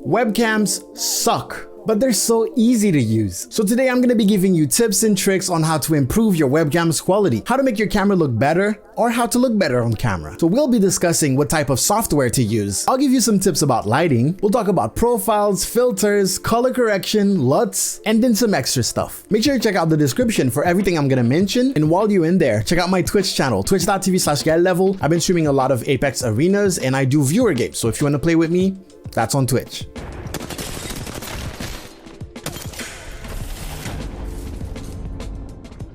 Webcams suck, but they're so easy to use. So today I'm going to be giving you tips and tricks on how to improve your webcam's quality, how to make your camera look better, or how to look better on camera. So we'll be discussing what type of software to use. I'll give you some tips about lighting. We'll talk about profiles, filters, color correction, LUTs, and then some extra stuff. Make sure you check out the description for everything I'm going to mention. And while you're in there, check out my Twitch channel, twitch.tv/GuyLevel. I've been streaming a lot of Apex arenas and I do viewer games. So if you want to play with me, that's on Twitch.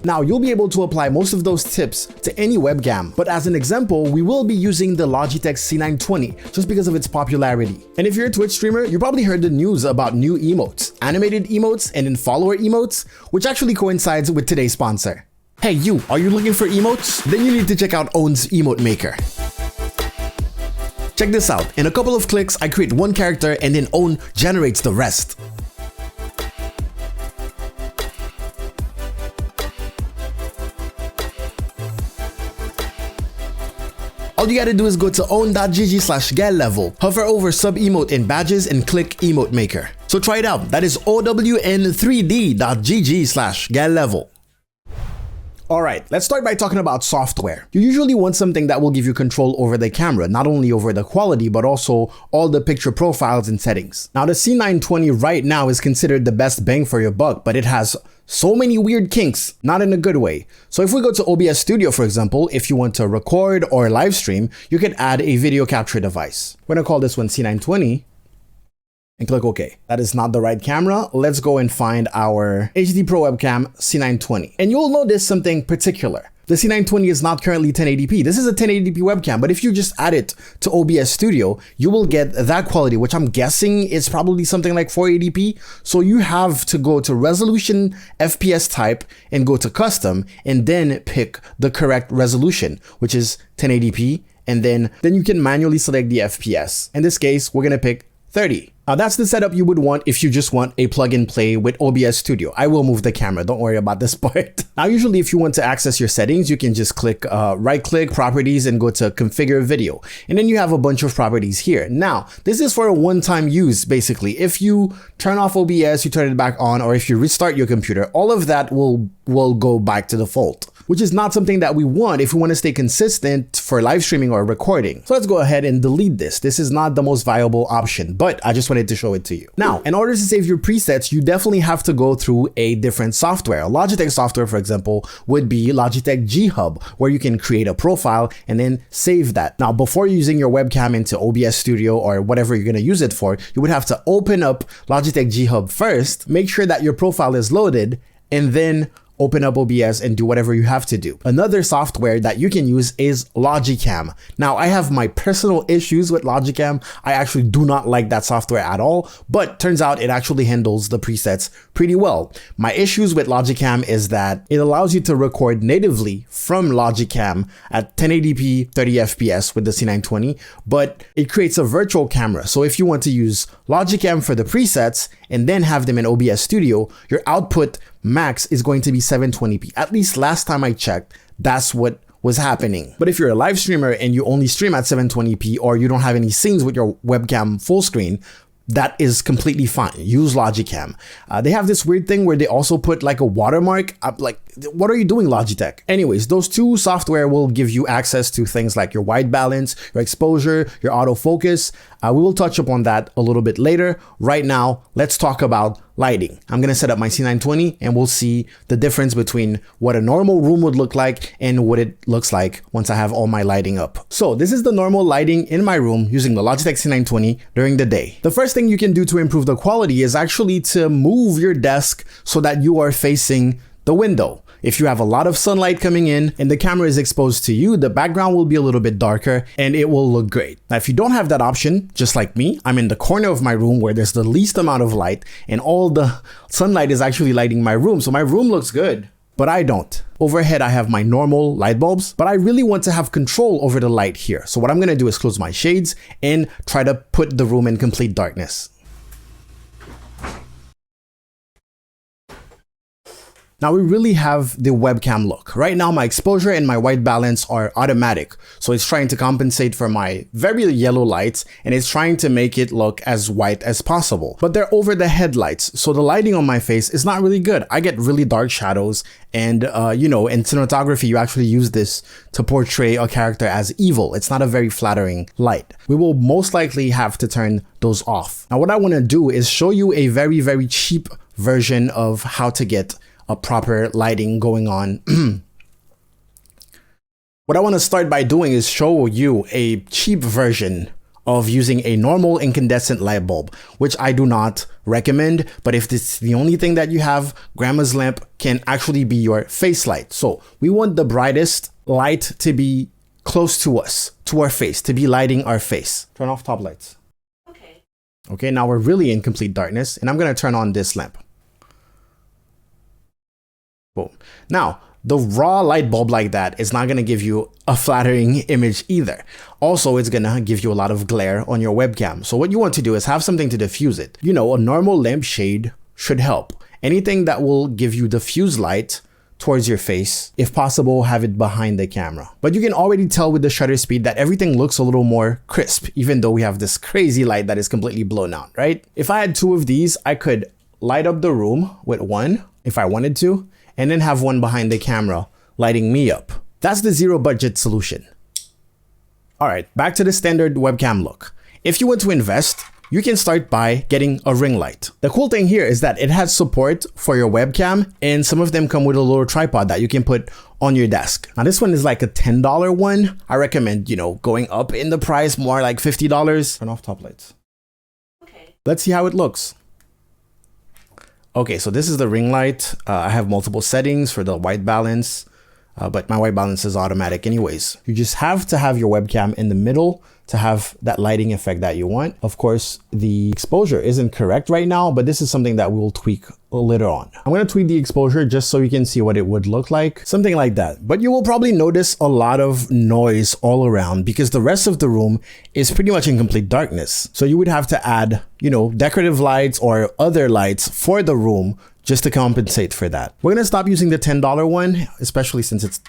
Now, you'll be able to apply most of those tips to any webcam, but as an example, we will be using the Logitech C920 just because of its popularity. And if you're a Twitch streamer, you probably heard the news about new emotes, animated emotes, and then follower emotes, which actually coincides with today's sponsor. Hey you, are you looking for emotes? Then you need to check out Own's Emote Maker. Check this out, in a couple of clicks, I create one character and then Own generates the rest. All you gotta do is go to own.gg/GuyLevel, hover over sub emote and badges and click Emote Maker. So try it out, that is own3d.gg/GuyLevel. Alright, let's start by talking about software. You usually want something that will give you control over the camera, not only over the quality, but also all the picture profiles and settings. Now the C920 right now is considered the best bang for your buck, but it has so many weird kinks, not in a good way. So if we go to OBS Studio, for example, if you want to record or live stream, you can add a video capture device. We're gonna call this one C920. And click OK. That is not the right camera. Let's go and find our HD Pro webcam C920. And you'll notice something particular. The C920 is not currently 1080p. This is a 1080p webcam, but if you just add it to OBS Studio, you will get that quality, which I'm guessing is probably something like 480p. So you have to go to resolution FPS type and go to custom and then pick the correct resolution, which is 1080p. And then you can manually select the FPS. In this case, we're going to pick 30. Now that's the setup you would want if you just want a plug and play with OBS Studio. I will move the camera, don't worry about this part. Now usually if you want to access your settings, you can just click right click properties and go to configure video. And then you have a bunch of properties here. Now this is for a one-time use basically. If you turn off OBS, you turn it back on, or if you restart your computer, all of that will go back to default, which is not something that we want if we want to stay consistent for live streaming or recording. So let's go ahead and delete this. This is not the most viable option, but I just wanted to show it to you. Now, in order to save your presets, you definitely have to go through a different software. A Logitech software, for example, would be Logitech Ghub, where you can create a profile and then save that. Now, before using your webcam into OBS Studio or whatever you're going to use it for, you would have to open up Logitech Ghub first, make sure that your profile is loaded, and then open up OBS and do whatever you have to do. Another software that you can use is Logicam. Now, I have my personal issues with Logicam. I actually do not like that software at all, but turns out it actually handles the presets pretty well. My issues with Logicam is that it allows you to record natively from Logicam at 1080p 30 FPS with the C920, but it creates a virtual camera. So if you want to use Logicam for the presets and then have them in OBS Studio, your output max is going to be 720p. At least last time I checked, that's what was happening. But if you're a live streamer and you only stream at 720p or you don't have any scenes with your webcam full screen, that is completely fine. Use Logicam. They have this weird thing where they also put like a watermark. Like, what are you doing, Logitech? Anyways, those two software will give you access to things like your white balance, your exposure, your autofocus. We will touch upon that a little bit later. Right now, let's talk about lighting. I'm going to set up my C920 and we'll see the difference between what a normal room would look like and what it looks like once I have all my lighting up. So this is the normal lighting in my room using the Logitech C920 during the day. The first thing you can do to improve the quality is actually to move your desk so that you are facing the window. If you have a lot of sunlight coming in and the camera is exposed to you, the background will be a little bit darker and it will look great. Now, if you don't have that option, just like me, I'm in the corner of my room where there's the least amount of light and all the sunlight is actually lighting my room. So my room looks good, but I don't. Overhead, I have my normal light bulbs, but I really want to have control over the light here. So what I'm going to do is close my shades and try to put the room in complete darkness. Now we really have the webcam look. Right now my exposure and my white balance are automatic. So it's trying to compensate for my very yellow lights and it's trying to make it look as white as possible. But they're over the headlights, so the lighting on my face is not really good. I get really dark shadows and you know, in cinematography you actually use this to portray a character as evil. It's not a very flattering light. We will most likely have to turn those off. Now what I want to do is show you a very cheap version of how to get a proper lighting going on. What I want to start by doing is show you a cheap version of using a normal incandescent light bulb, which I do not recommend, but if this is the only thing that you have, grandma's lamp can actually be your face light. So we want the brightest light to be close to us, to our face, to be lighting our face. Turn off top lights. Okay, now we're really in complete darkness and I'm going to turn on this lamp. Boom. Now, the raw light bulb like that is not going to give you a flattering image either. Also, it's going to give you a lot of glare on your webcam. So what you want to do is have something to diffuse it. You know, a normal lampshade should help. Anything that will give you diffuse light towards your face, if possible, have it behind the camera. But you can already tell with the shutter speed that everything looks a little more crisp, even though we have this crazy light that is completely blown out, right? If I had two of these, I could light up the room with one if I wanted to, and then have one behind the camera lighting me up. That's the zero budget solution. All right, back to the standard webcam look. If you want to invest, you can start by getting a ring light. The cool thing here is that it has support for your webcam, and some of them come with a little tripod that you can put on your desk. Now this one is like a $10 one. I recommend, you know, going up in the price, more like $50. Turn off top lights. Okay. Let's see how it looks. Okay, so this is the ring light. I have multiple settings for the white balance, but my white balance is automatic anyways. You just have to have your webcam in the middle to have that lighting effect that you want. Of course, the exposure isn't correct right now, but this is something that we will tweak later on. I'm going to tweak the exposure just so you can see what it would look like, something like that. But you will probably notice a lot of noise all around because the rest of the room is pretty much in complete darkness. So you would have to add, you know, decorative lights or other lights for the room just to compensate for that. We're going to stop using the $10 one, especially since it's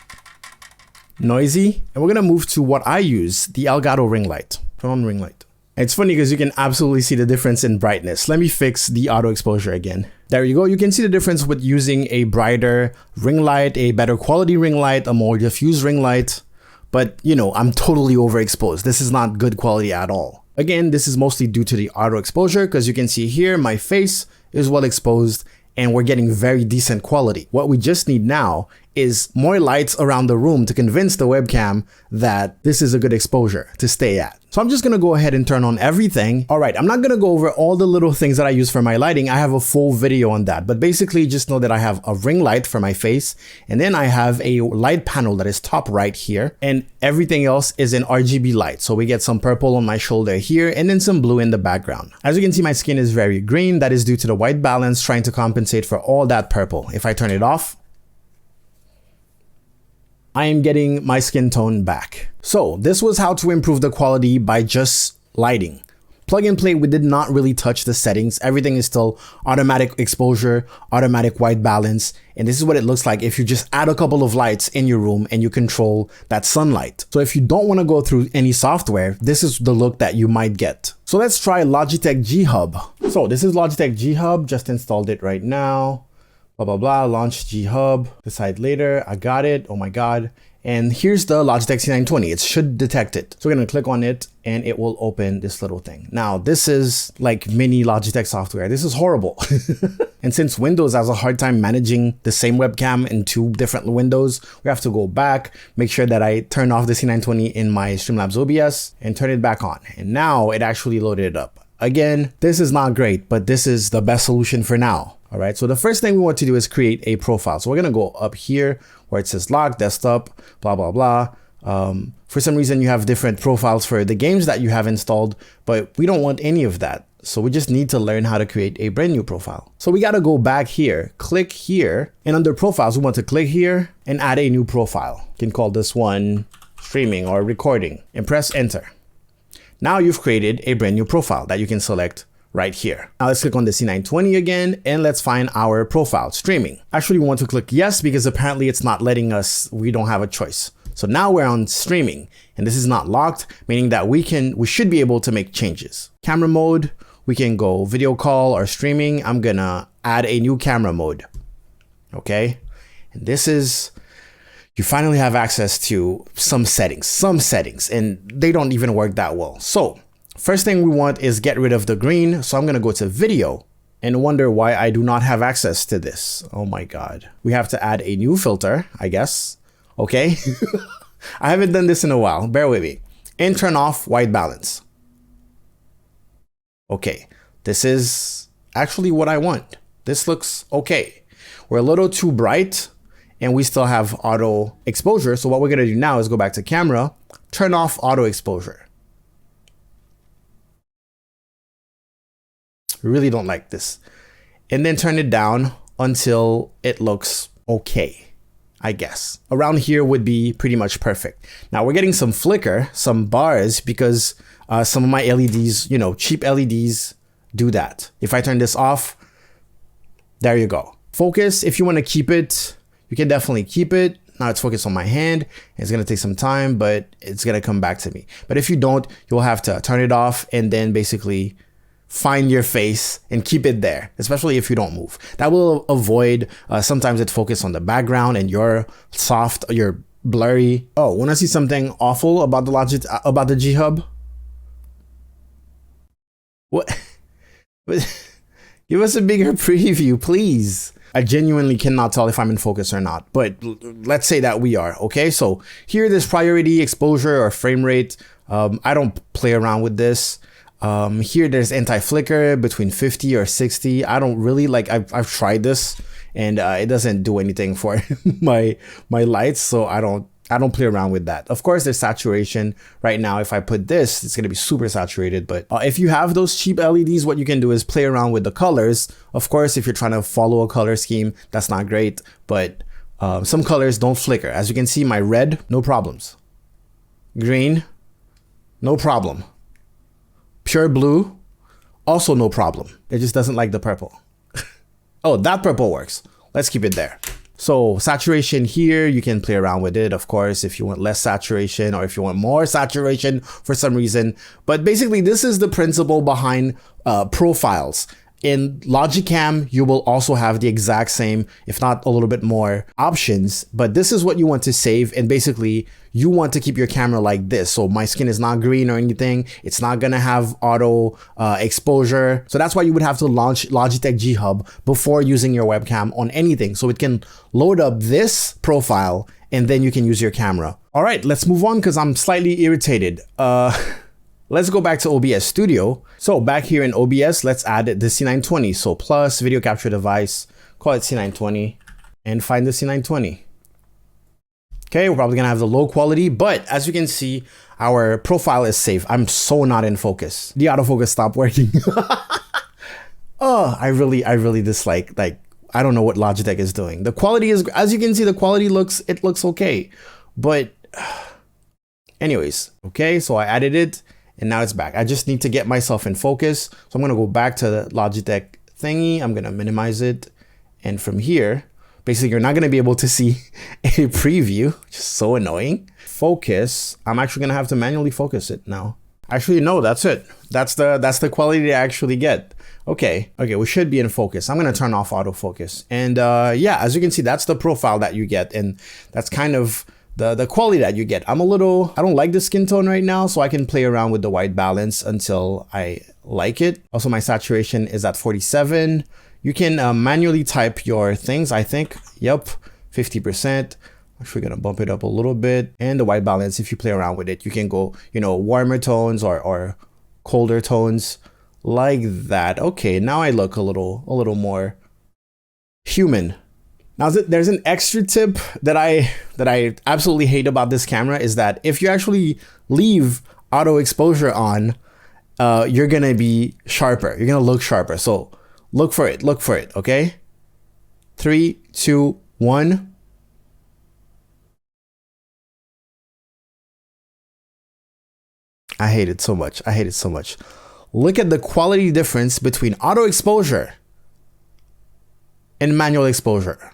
noisy, and we're going to move to what I use, the Elgato ring light. Turn on ring light. It's funny because you can absolutely see the difference in brightness. Let me fix the auto exposure again. There you go. You can see the difference with using a brighter ring light, a better quality ring light, a more diffused ring light. But you know, I'm totally overexposed. This is not good quality at all. Again, this is mostly due to the auto exposure because you can see here my face is well exposed and we're getting very decent quality. What we just need now is more lights around the room to convince the webcam that this is a good exposure to stay at. So I'm just gonna go ahead and turn on everything. All right, I'm not gonna go over all the little things that I use for my lighting. I have a full video on that, but basically just know that I have a ring light for my face, and then I have a light panel that is top right here, and everything else is an RGB light. So we get some purple on my shoulder here, and then some blue in the background. As you can see, my skin is very green. That is due to the white balance trying to compensate for all that purple. If I turn it off, I am getting my skin tone back. So this was how to improve the quality by just lighting. Plug and play, we did not really touch the settings. Everything is still automatic exposure, automatic white balance. And this is what it looks like if you just add a couple of lights in your room and you control that sunlight. So if you don't want to go through any software, this is the look that you might get. So let's try Logitech Ghub. So this is Logitech Ghub, just installed it right now. Blah, blah, blah, launch Ghub, decide later, I got it, oh my God. And here's the Logitech C920, it should detect it. So we're gonna click on it and it will open this little thing. Now this is like mini Logitech software, this is horrible. And since Windows has a hard time managing the same webcam in two different windows, we have to go back, make sure that I turn off the C920 in my Streamlabs OBS and turn it back on. And now it actually loaded it up. Again, this is not great, but this is the best solution for now. All right, so the first thing we want to do is create a profile. So we're gonna go up here where it says lock, desktop, blah, blah, blah. For some reason, you have different profiles for the games that you have installed, but we don't want any of that. So we just need to learn how to create a brand new profile. So we gotta go back here, click here, and under profiles, we want to click here and add a new profile. You can call this one streaming or recording and press enter. Now you've created a brand new profile that you can select right here. Now let's click on the C920 again and let's find our profile streaming. Actually, we want to click yes because apparently it's not letting us, we don't have a choice. So now we're on streaming and this is not locked, meaning that we should be able to make changes. Camera mode, we can go video call or streaming. I'm gonna add a new camera mode. Okay. And this is, you finally have access to some settings, and they don't even work that well. So first thing we want is get rid of the green. So I'm going to go to video and wonder why I do not have access to this. Oh my God. We have to add a new filter, I guess. Okay. I haven't done this in a while. Bear with me. And turn off white balance. Okay. This is actually what I want. This looks okay. We're a little too bright and we still have auto exposure. So what we're going to do now is go back to camera, turn off auto exposure. Really don't like this. And then turn it down until it looks okay, I guess. Around here would be pretty much perfect. Now we're getting some flicker, some bars, because some of my LEDs, you know, cheap LEDs do that. If I turn this off, there you go. Focus, if you want to keep it, you can definitely keep it. Now it's focused on my hand. It's going to take some time, but it's going to come back to me. But if you don't, you'll have to turn it off and then basically find your face and keep it there, especially if you don't move. That will avoid, sometimes it focuses on the background and you're soft, you're blurry. Oh, want to see something awful about the Logitech, about the Ghub? What? Give us a bigger preview, please. I genuinely cannot tell if I'm in focus or not, but let's say that we are, okay? So here, there's priority, exposure, or frame rate. I don't play around with this. Here, there's anti-flicker between 50 or 60. I don't really like, I've tried this and it doesn't do anything for my lights, so I don't play around with that. Of course, there's saturation. Right now, if I put this, it's going to be super saturated. But if you have those cheap LEDs, what you can do is play around with the colors. Of course, if you're trying to follow a color scheme, that's not great. But some colors don't flicker. As you can see, my red, no problems. Green, no problem. Pure blue, also no problem. It just doesn't like the purple. Oh, that purple works. Let's keep it there. So saturation here, you can play around with it, of course, if you want less saturation or if you want more saturation for some reason. But basically, this is the principle behind profiles. In Logicam, you will also have the exact same, if not a little bit more options, but this is what you want to save. And basically you want to keep your camera like this. So my skin is not green or anything. It's not going to have auto exposure. So that's why you would have to launch Logitech Ghub before using your webcam on anything. So it can load up this profile and then you can use your camera. All right, let's move on because I'm slightly irritated. Let's go back to OBS Studio. So back here in OBS, let's add the C920. So plus video capture device, call it C920 and find the C920. Okay, we're probably gonna have the low quality, but as you can see, our profile is safe. I'm so not in focus. The autofocus stopped working. Oh, I really dislike, like, I don't know what Logitech is doing. The quality is, as you can see, the quality looks okay. But anyways, okay, so I added it. And now it's back. I just need to get myself in focus. So I'm going to go back to the Logitech thingy. I'm going to minimize it. And from here, basically, you're not going to be able to see a preview, which is so annoying. Focus. I'm actually going to have to manually focus it now. Actually, no, that's it. That's the quality I actually get. Okay, we should be in focus. I'm going to turn off autofocus. And yeah, as you can see, that's the profile that you get. And that's kind of the quality that you get. I don't like the skin tone right now, so I can play around with the white balance until I like it. Also, my saturation is at 47. You can manually type your things, I think. Yep, 50%. Actually gonna bump it up a little bit. And the white balance, if you play around with it, you can go, you know, warmer tones or colder tones like that. Okay, now I look a little more human. Now, there's an extra tip that I absolutely hate about this camera is that if you actually leave auto exposure on, you're gonna be sharper. You're gonna look sharper. So look for it, okay? 3, 2, 1. I hate it so much. look at the quality difference between auto exposure and manual exposure.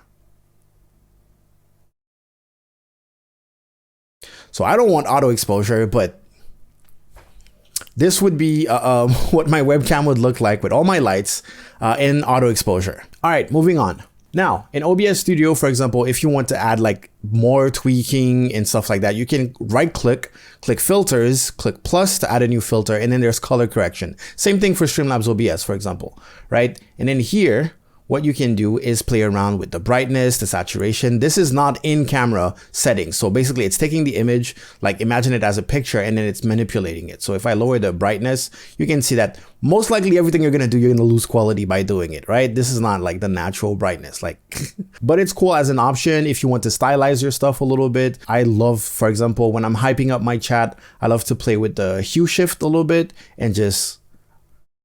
So I don't want auto exposure, but this would be what my webcam would look like with all my lights in auto exposure. All right, moving on. Now in OBS Studio, for example, if you want to add like more tweaking and stuff like that, you can right click, click filters, click plus to add a new filter, and then there's color correction. Same thing for Streamlabs OBS, for example, right? And then here, what you can do is play around with the brightness, the saturation. This is not in camera settings. So basically it's taking the image, like imagine it as a picture, and then it's manipulating it. So if I lower the brightness, you can see that most likely everything you're gonna do, you're gonna lose quality by doing it, right? This is not like the natural brightness, like, but it's cool as an option if you want to stylize your stuff a little bit. I love, for example, when I'm hyping up my chat, I love to play with the hue shift a little bit and just,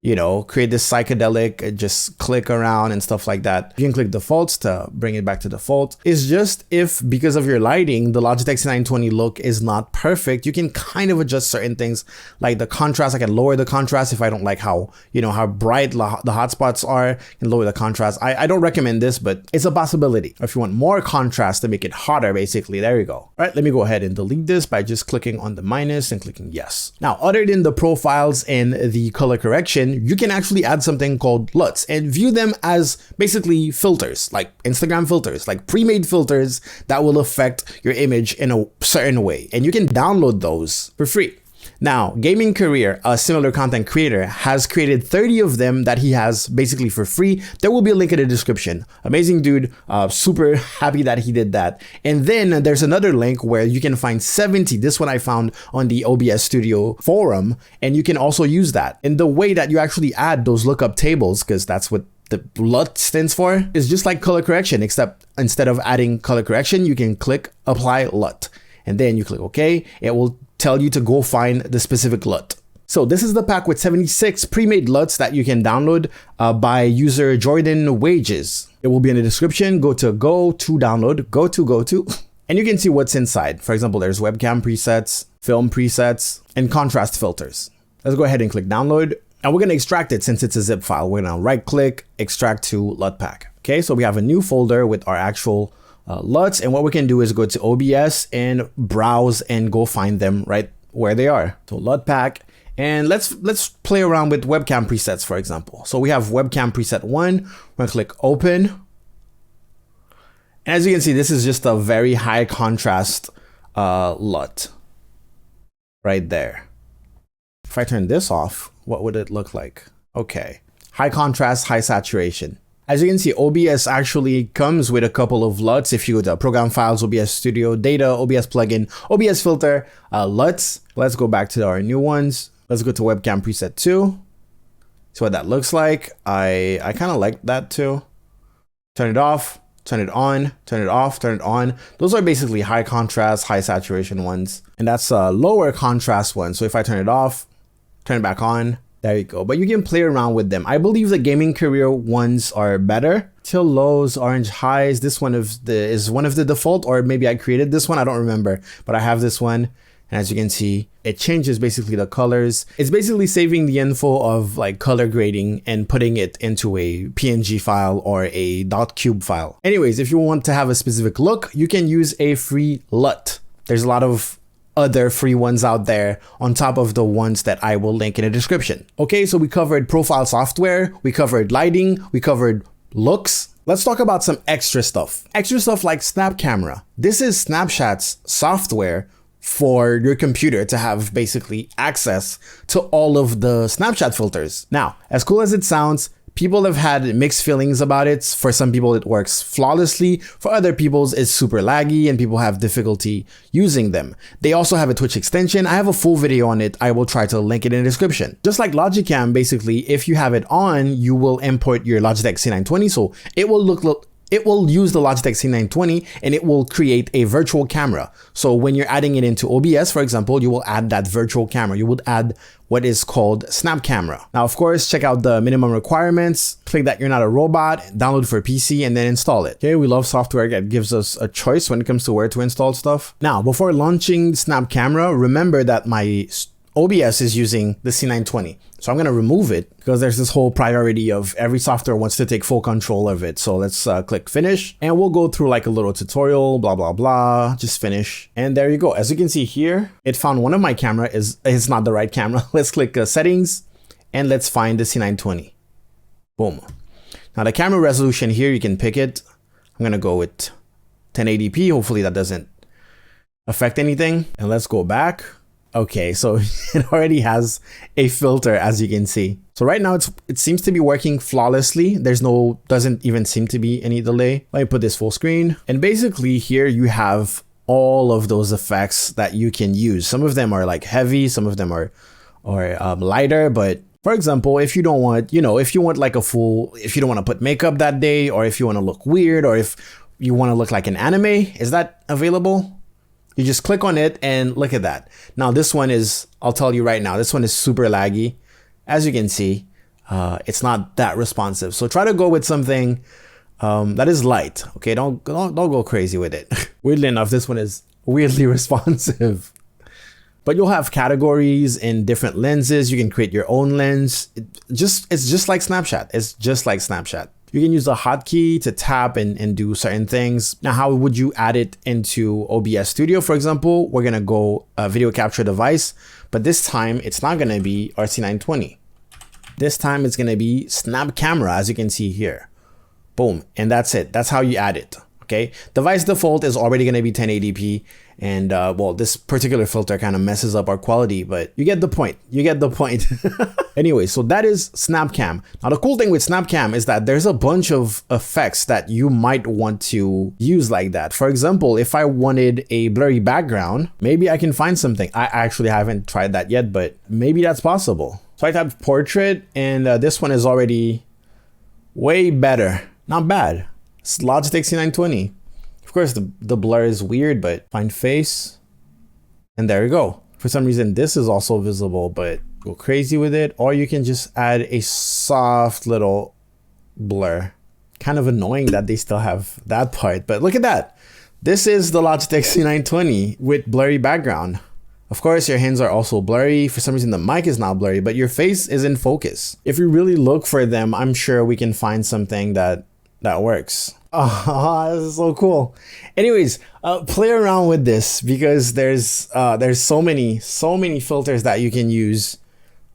you know, create this psychedelic, just click around and stuff like that. You can click defaults to bring it back to default. It's just if, because of your lighting, the Logitech C920 look is not perfect, you can kind of adjust certain things like the contrast. I can lower the contrast if I don't like how, you know, how bright the hotspots are, and lower the contrast. I don't recommend this, but it's a possibility. If you want more contrast to make it hotter, basically, there you go. All right, let me go ahead and delete this by just clicking on the minus and clicking yes. Now, other than the profiles and the color correction, you can actually add something called LUTs and view them as basically filters, like Instagram filters, like pre-made filters that will affect your image in a certain way. And you can download those for free. Now, Gaming Career, a similar content creator, has created 30 of them that he has basically for free. There will be a link in the description. Amazing dude, super happy that he did that. And then there's another link where you can find 70. This one I found on the OBS Studio forum, and you can also use that. And the way that you actually add those lookup tables, because that's what the LUT stands for, is just like color correction, except instead of adding color correction, you can click apply LUT. And then you click OK. It will tell you to go find the specific LUT. So this is the pack with 76 pre-made LUTs that you can download by user Jordan Wages. It will be in the description. Go to download, go to, and you can see what's inside. For example, there's webcam presets, film presets, and contrast filters. Let's go ahead and click download. And we're going to extract it since it's a zip file. We're going to right click, extract to LUT pack. Okay, so we have a new folder with our actual LUTs, and what we can do is go to OBS and browse and go find them right where they are. So LUT pack, and let's play around with webcam presets, for example. So we have webcam preset 1. We're gonna click open, and as you can see, this is just a very high contrast LUT right there. If I turn this off, what would it look like? Okay, high contrast, high saturation. As you can see, OBS actually comes with a couple of LUTs. If you go to Program Files, OBS Studio, Data, OBS Plugin, OBS Filter, LUTs. Let's go back to our new ones. Let's go to Webcam Preset 2. See what that looks like. I kind of like that too. Turn it off, turn it on, turn it off, turn it on. Those are basically high contrast, high saturation ones. And that's a lower contrast one. So if I turn it off, turn it back on, there you go. But you can play around with them. I believe the Gaming Career ones are better. Till lows, orange highs. This one is one of the default, or maybe I created this one. I don't remember, but I have this one. And as you can see, it changes basically the colors. It's basically saving the info of like color grading and putting it into a PNG file or a .cube file. Anyways, if you want to have a specific look, you can use a free LUT. There's a lot of other free ones out there on top of the ones that I will link in the description. Okay, so we covered profile software, we covered lighting, we covered looks. Let's talk about some extra stuff. Extra stuff like Snap Camera. This is Snapchat's software for your computer to have basically access to all of the Snapchat filters. Now, as cool as it sounds, people have had mixed feelings about it. For some people, it works flawlessly. For other people, it's super laggy and people have difficulty using them. They also have a Twitch extension. I have a full video on it. I will try to link it in the description. Just like Logicam, basically, if you have it on, you will import your Logitech C920. So it will use the Logitech C920 and it will create a virtual camera. So when you're adding it into OBS, for example, you will add that virtual camera. You would add what is called Snap Camera. Now, of course, check out the minimum requirements, click that you're not a robot, download for PC, and then install it. Okay, we love software that gives us a choice when it comes to where to install stuff. Now, before launching Snap Camera, remember that my OBS is using the C920. So I'm going to remove it because there's this whole priority of every software wants to take full control of it. So let's click finish and we'll go through like a little tutorial, blah, blah, blah, just finish. And there you go. As you can see here, it found one of my camera it's not the right camera. Let's click settings and let's find the C920. Boom. Now the camera resolution here, you can pick it. I'm going to go with 1080p. Hopefully that doesn't affect anything. And let's go back. Okay, so it already has a filter, as you can see. So right now it seems to be working flawlessly. Doesn't even seem to be any delay. Let me put this full screen. And basically here you have all of those effects that you can use. Some of them are like heavy, some of them are lighter, but for example, if you don't want, if you want like if you don't want to put makeup that day, or if you want to look weird, or if you want to look like an anime, is that available? You just click on it and look at that. Now this one is, I'll tell you right now, this one is super laggy. As you can see, it's not that responsive. So try to go with something that is light. Okay, don't go crazy with it. Weirdly enough, this one is weirdly responsive. But you'll have categories in different lenses. You can create your own lens. It's just like Snapchat. It's just like Snapchat. You can use a hotkey to tap and do certain things. Now, how would you add it into OBS Studio? For example, we're gonna go video capture device, but this time it's not gonna be our C920. This time it's gonna be snap camera, as you can see here. Boom, and that's it. That's how you add it. Okay, device default is already going to be 1080p, and well, this particular filter kind of messes up our quality, but you get the point. You get the point. Anyway, so that is SnapCam. Now, the cool thing with SnapCam is that there's a bunch of effects that you might want to use like that. For example, if I wanted a blurry background, maybe I can find something. I actually haven't tried that yet, but maybe that's possible. So I typed portrait, and this one is already way better. Not bad. It's Logitech C920. Of course, the blur is weird, but find face. And there you go. For some reason, this is also visible, but go crazy with it. Or you can just add a soft little blur. Kind of annoying that they still have that part, but look at that. This is the Logitech C920 with blurry background. Of course, your hands are also blurry. For some reason, the mic is not blurry, but your face is in focus. If you really look for them, I'm sure we can find something that works. Oh, this is so cool. Anyways, play around with this because there's so many filters that you can use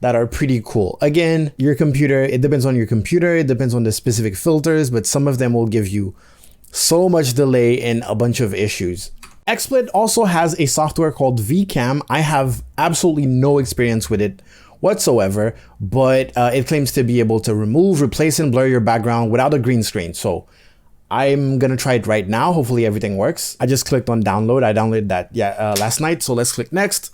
that are pretty cool. Again, your computer, it depends on your computer, it depends on the specific filters, but some of them will give you so much delay and a bunch of issues. Xspit also has a software called Vcam. I have absolutely no experience with it whatsoever, but it claims to be able to remove, replace, and blur your background without a green screen. So I'm gonna try it right now. Hopefully everything works. I just clicked on download. I downloaded that last night. So let's click next.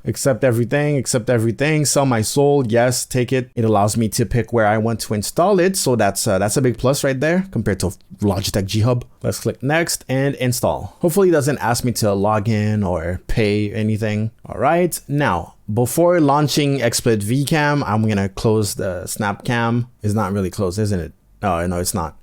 Accept everything, sell my soul, yes, take it. It allows me to pick where I want to install it. So that's a big plus right there compared to Logitech Ghub. Let's click next and install. Hopefully it doesn't ask me to log in or pay anything. All right, now, before launching Xspit Vcam, I'm gonna close the SnapCam. It's not really closed, isn't it? Oh, no, it's not.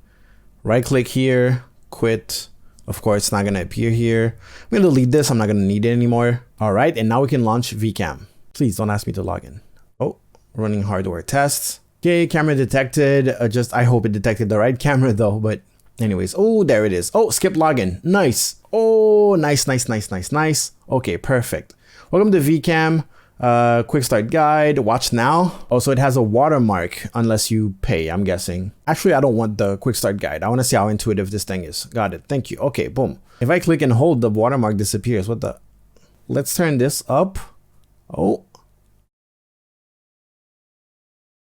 Right click here, quit. Of course, it's not gonna appear here. I'm gonna delete this, I'm not gonna need it anymore. All right, and now we can launch Vcam. Please don't ask me to log in. Oh, running hardware tests. Okay, camera detected. I hope it detected the right camera though, but anyways, oh, there it is. Oh, skip login, nice. Oh, nice. Okay, perfect. Welcome to Vcam. Quick start guide, watch now. Also, it has a watermark unless you pay, I'm guessing. Actually, I don't want the quick start guide. I want to see how intuitive this thing is. Got it. Thank you. Okay, boom. If I click and hold, the watermark disappears. What the? Let's turn this up. Oh.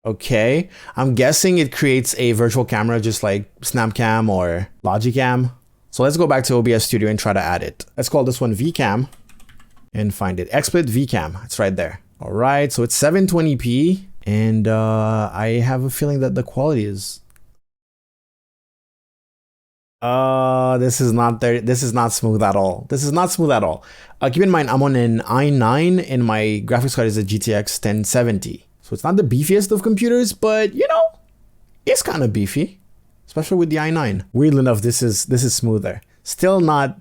Okay. I'm guessing it creates a virtual camera just like SnapCam or Logicam. So let's go back to OBS Studio and try to add it. Let's call this one Vcam. And find it. Xspit Vcam. It's right there. All right. So it's 720p. And I have a feeling that the quality is... this is not there. This is not smooth at all. Keep in mind, I'm on an i9 and my graphics card is a GTX 1070. So it's not the beefiest of computers, but it's kind of beefy, especially with the i9. Weirdly enough, this is smoother. Still not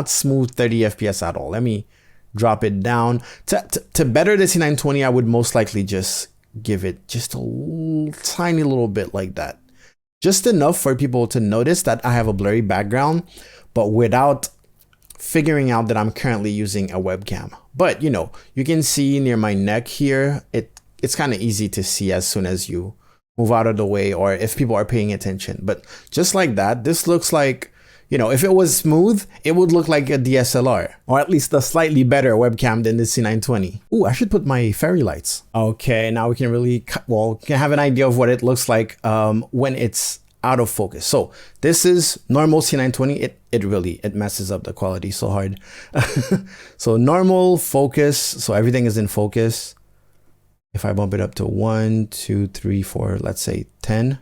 smooth 30 FPS at all. Let me drop it down. To better the C920, I would most likely just give it just a tiny little bit like that. Just enough for people to notice that I have a blurry background, but without figuring out that I'm currently using a webcam. But you know, you can see near my neck here, it's kind of easy to see as soon as you move out of the way or if people are paying attention. But just like that, this looks like, you know, if it was smooth, it would look like a DSLR, or at least a slightly better webcam than the C920. Ooh, I should put my fairy lights. Okay, now we can really, can have an idea of what it looks like when it's out of focus. So this is normal C920. It messes up the quality so hard. So normal focus, so everything is in focus. If I bump it up to 1, 2, 3, 4, let's say 10.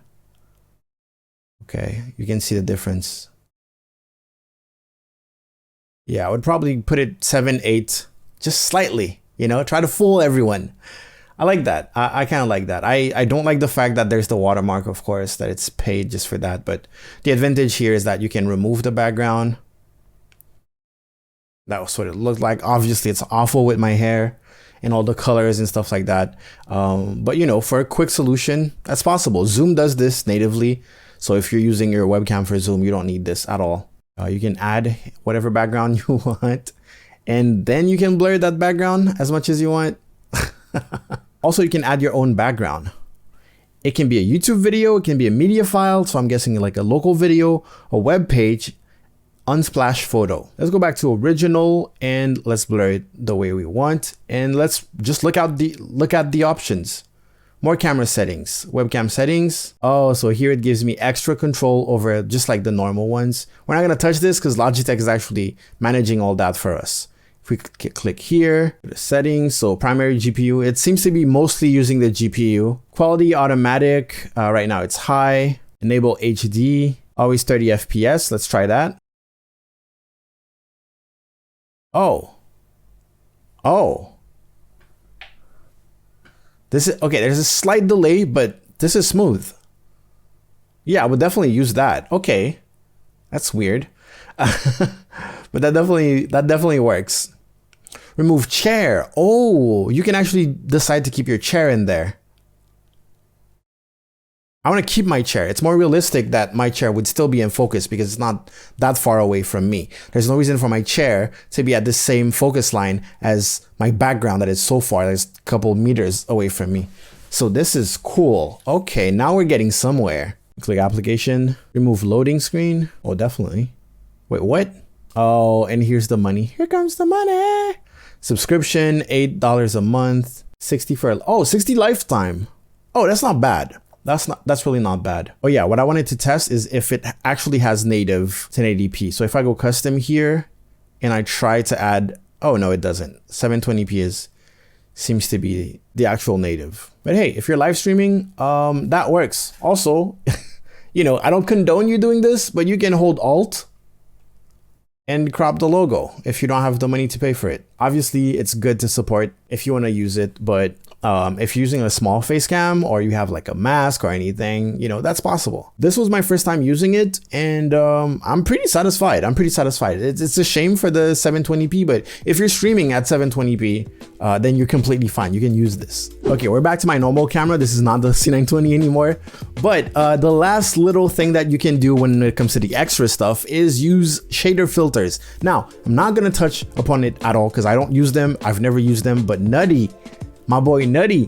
Okay, you can see the difference. Yeah, I would probably put it 7, 8, just slightly, you know, try to fool everyone. I like that. I kind of like that. I don't like the fact that there's the watermark, of course, that it's paid just for that. But the advantage here is that you can remove the background. That was what it looked like. Obviously, it's awful with my hair and all the colors and stuff like that. But, you know, for a quick solution, that's possible. Zoom does this natively. So if you're using your webcam for Zoom, you don't need this at all. You can add whatever background you want, and then you can blur that background as much as you want. Also, you can add your own background. It can be a YouTube video, it can be a media file. So I'm guessing like a local video, a web page, unsplash photo. Let's go back to original and let's blur it the way we want. And let's just look at the options. More camera settings, webcam settings. Oh, so here it gives me extra control over just like the normal ones. We're not gonna touch this because Logitech is actually managing all that for us. If we click here, the settings, so primary GPU, it seems to be mostly using the GPU. Quality automatic, right now it's high. Enable HD, always 30 FPS, let's try that. Oh. This is, okay, there's a slight delay, but this is smooth. Yeah, I would definitely use that. Okay, that's weird. But that definitely works. Remove chair. Oh, you can actually decide to keep your chair in there. I want to keep my chair. It's more realistic that my chair would still be in focus because it's not that far away from me. There's no reason for my chair to be at the same focus line as my background that is so far. There's a couple meters away from me. So this is cool. Okay, now we're getting somewhere. Click application, remove loading screen. Oh, definitely. Wait, what? Oh, and here's the money. Here comes the money. Subscription, $8 a month, 60 for, oh, 60 lifetime. Oh, that's not bad. That's really not bad. Oh yeah, what I wanted to test is if it actually has native 1080p. So if I go custom here and I try to add, oh no, it doesn't. 720p seems to be the actual native. But hey, if you're live streaming, that works. Also, you know, I don't condone you doing this, but you can hold Alt and crop the logo if you don't have the money to pay for it. Obviously, it's good to support if you want to use it, but if you're using a small face cam or you have like a mask or anything, you know, that's possible. This was my first time using it and I'm pretty satisfied. It's a shame for the 720p, but if you're streaming at 720p, then you're completely fine. You can use this. Okay, we're back to my normal camera. This is not the C920 anymore, but the last little thing that you can do when it comes to the extra stuff is use shader filters. Now, I'm not gonna touch upon it at all because I don't use them. I've never used them, but Nutty, my boy Nutty,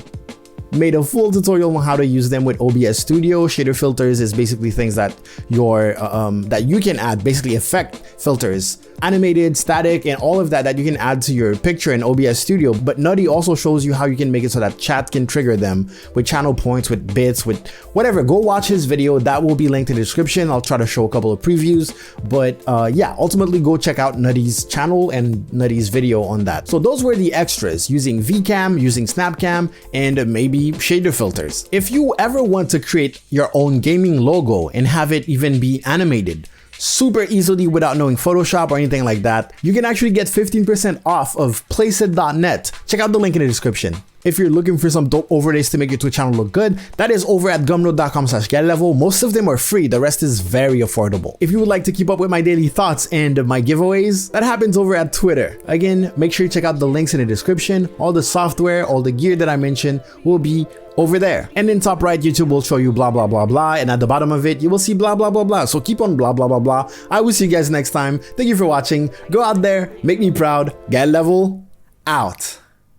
made a full tutorial on how to use them with OBS Studio. Shader filters is basically things that that you can add, basically effect filters, animated, static, and all of that you can add to your picture in OBS Studio. But Nutty also shows you how you can make it so that chat can trigger them with channel points, with bits, with whatever. Go watch his video. That will be linked in the description. I'll try to show a couple of previews, but yeah, ultimately go check out Nutty's channel and Nutty's video on that. So those were the extras, using Vcam, using Snapcam, and maybe shader filters. If you ever want to create your own gaming logo and have it even be animated super easily without knowing Photoshop or anything like that, you can actually get 15% off of placeit.net. Check out the link in the description. If you're looking for some dope overlays to make your Twitch channel look good, that is over at gumroad.com/getlevel. Most of them are free, the rest is very affordable. If you would like to keep up with my daily thoughts and my giveaways, that happens over at Twitter. Again, make sure you check out the links in the description. All the software, all the gear that I mentioned will be over there. And in top right, YouTube will show you blah blah blah blah, and at the bottom of it you will see blah blah blah blah. So keep on blah blah blah blah. I will see you guys next time. Thank you for watching. Go out there, make me proud. Get level out.